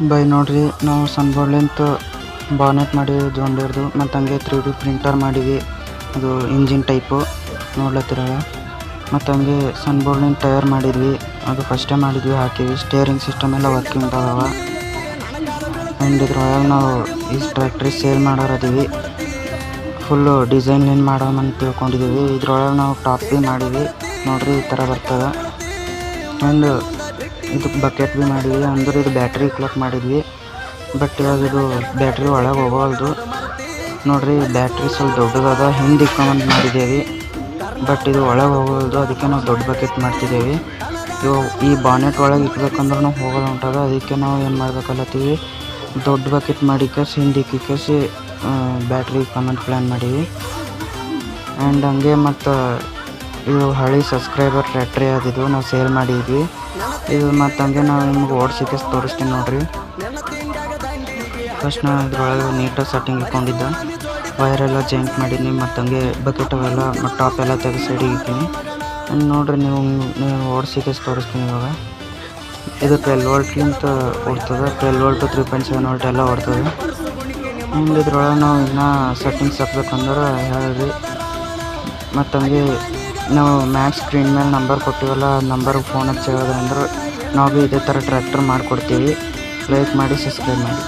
By ನೋಡ್ರಿ ನಾವು ಸನ್ಬೋರ್ಡ್ಲಿಂತ bonnet ಮಾಡಿವಿ ಜೋಂಡಿರ್ದು ಮತ್ತು ಹಂಗೆ 3D ಪ್ರಿಂಟರ್ ಮಾಡಿವಿ. ಅದು ಇಂಜಿನ್ ಟೈಪು ನೋಡ್ಲತ್ತಿರಲ್ಲ. ಮತ್ತು ಹಂಗೆ ಸನ್ಬೋರ್ಡ್ಲಿಂದ ಟೈರ್ ಮಾಡಿದ್ವಿ. ಅದು ಫಸ್ಟೇ ಮಾಡಿದ್ವಿ, ಹಾಕಿವಿ. ಸ್ಟೇರಿಂಗ್ ಸಿಸ್ಟಮ್ ಎಲ್ಲ ವರ್ಕಿಂಗ್ ಅದಾವ. ಆ್ಯಂಡ್ ಇದ್ರೊಳಗೆ ನಾವು ಈ ಟ್ರ್ಯಾಕ್ಟ್ರಿ ಸೇಲ್ ಮಾಡೋರದೀವಿ. ಫುಲ್ಲು ಡಿಸೈನ್ಲಿಂದ ಮಾಡೋಮಂತ ತಿಳ್ಕೊಂಡಿದ್ದೀವಿ. ಇದ್ರೊಳಗೆ ನಾವು ಟಾಪ್ ಭೀ ಮಾಡೀವಿ ನೋಡ್ರಿ, ಈ ಥರ ಬರ್ತದೆ. ಆ್ಯಂಡ್ ಇದಕ್ಕೆ ಬಕೆಟ್ ಭೀ ಮಾಡಿದ್ವಿ. ಅಂದ್ರೆ ಇದು ಬ್ಯಾಟ್ರಿ ಕ್ಲಕ್ ಮಾಡಿದ್ವಿ. ಬಟ್ ಇವಾಗ ಇದು ಬ್ಯಾಟ್ರಿ ಒಳಗೆ ಹೋಗೋಲ್ದು ನೋಡ್ರಿ. ಬ್ಯಾಟ್ರಿ ಸ್ವಲ್ಪ ದೊಡ್ಡದಾದ, ಹಿಂದೆ ಇಕ್ಕೊಂಬಂದು ಮಾಡಿದ್ದೇವೆ. ಬಟ್ ಇದು ಒಳಗೆ ಹೋಗೋಲ್ದು, ಅದಕ್ಕೆ ನಾವು ದೊಡ್ಡ ಬಕೆಟ್ ಮಾಡ್ತಿದ್ದೇವೆ. ಇವು ಈ ಬಾನೆಟ್ ಒಳಗೆ ಇಟ್ಬೇಕಂದ್ರೆ ನಾವು ಹೋಗೋದು ಉಂಟದ. ಅದಕ್ಕೆ ನಾವು ಏನು ಮಾಡ್ಬೇಕಲ್ಲತ್ತೀವಿ, ದೊಡ್ಡ ಬಕೆಟ್ ಮಾಡಿ ಕಸಿ ಹಿಂದೆ ಇಕ್ಕಿ ಬ್ಯಾಟ್ರಿ ಇಕ್ಕೊಂಬಂದು ಪ್ಲ್ಯಾನ್ ಮಾಡೀವಿ. ಆ್ಯಂಡ್ ಹಂಗೆ ಮತ್ತು ಇದು ಹಳಿ ಸಬ್ಸ್ಕ್ರೈಬರ್ ಟ್ರ್ಯಾಕ್ಟ್ರಿ ಆದಿದ್ದು ನಾವು ಸೇಲ್ ಮಾಡಿದ್ವಿ. ಇದು ಮತ್ತು ಹಂಗೆ ನಾವು ನಿಮ್ಗೆ ಓಡಿಸಿಕೆ ತೋರಿಸ್ತೀನಿ ನೋಡ್ರಿ. ಫಸ್ಟ್ ನಾನು ಇದ್ರೊಳಗೆ ನೀಟಾಗಿ ಸೆಟ್ಟಿಂಗ್ ಇಟ್ಕೊಂಡಿದ್ದ, ವೈರೆಲ್ಲ ಜಾಯಿಂಟ್ ಮಾಡೀನಿ. ಮತ್ತು ಹಂಗೆ ಬಕೆಟ್ ಅವೆಲ್ಲ ಮತ್ತು ಟಾಪ್ ಎಲ್ಲ ತೆಗೆದು ಸೈಡಿಗೆ ಇಟ್ಟೀನಿ. ನೋಡ್ರಿ ನೀವು ಓಡಿಸಿಕೆ ತೋರಿಸ್ತೀನಿ ಇವಾಗ. ಇದು 12 ವೋಲ್ಟ್ಲಿಂತ ಓಡ್ತದೆ. 12 ವೋಲ್ಟು 3.7 ವೋಲ್ಟ್ ಎಲ್ಲ ಓಡ್ತದೆ. ಆ್ಯಂಡ್ ಇದ್ರೊಳಗೆ ನಾವು ಇನ್ನೂ ಸೆಟ್ಟಿಂಗ್ಸ್ ಹಾಕ್ಬೇಕಂದ್ರೆ ಹೇಳ್ರಿ. ಮತ್ತು ಹಂಗೆ ನಾವು ಮ್ಯಾಕ್ ಸ್ಕ್ರೀನ್ ಮೇಲೆ ನಂಬರ್ ಕೊಟ್ಟಿವಲ್ಲ, ನಂಬರ್ಗೆ ಫೋನ್ ಹಚ್ಚಿ ಹೇಳಿದ್ರೆ ನಾವು ಭೀ ಇದೇ ಥರ ಟ್ರ್ಯಾಕ್ಟರ್ ಮಾಡಿಕೊಡ್ತೀವಿ. ಲೈಕ್ ಮಾಡಿ, ಸಬ್ಸ್ಕ್ರೈಬ್ ಮಾಡಿ.